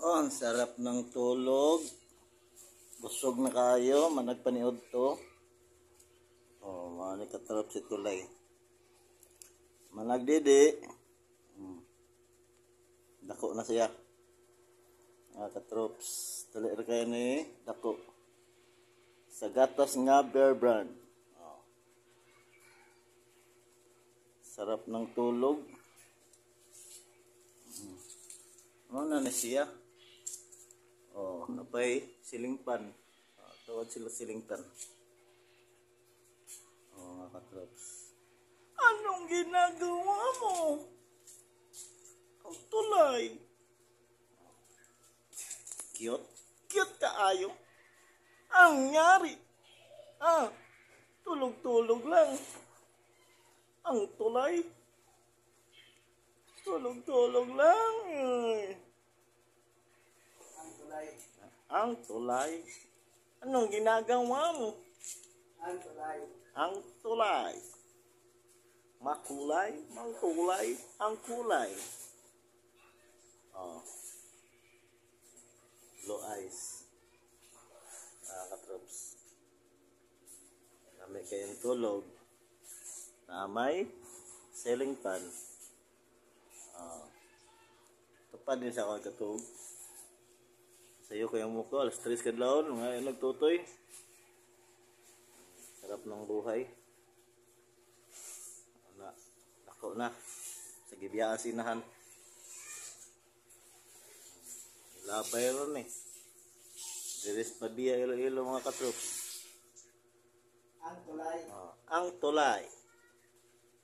Oh, ang sarap ng tulog. Busog na kayo, managpaniod to. Oh, mani katarap si tulay. Managdidi. Dako na siya. Katrops. Tuloy kayo ni dako. Sa gatas nga Bear Brand. Oh. Sarap ng tulog. Ano na siya? Oh, napay silingpan. Tawad sila silingpan. Oh, mga katrops. Anong ginagawa mo? Ang tulay. Cute? Cute kaayo. Ang nyari. Tulog-tulog lang. Ang tulay. Tulog-tulog lang. Ang tulay. Anong ginagawa mo? Ang tulay. Ang tulay. Makulay, mangkulay, ang kulay. Oh. Blue eyes. Katrops. Namay kayong tulog. Namay ceiling fan. Tupad din sa ako katulog. Sayo ko yung mukha, alas 3 kadlawon, ngayon nagtutoy. Sarap ng buhay. Ako na. Sa gibiyaan sinahan. Labay ron eh. Diris pa diya ilo-ilo mga katrops. Ang tulay. Ang tulay.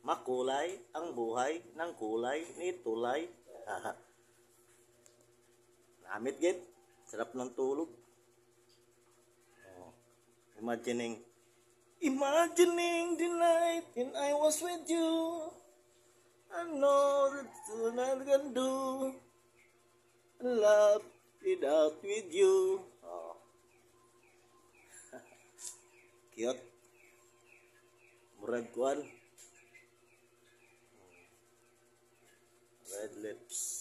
Makulay ang buhay ng kulay ni tulay. Namit git. Sarap ng tulog. Imagining the night when I was with you. I know that's all I can do. Love without with you. Cute. Murag kuan. Red lips.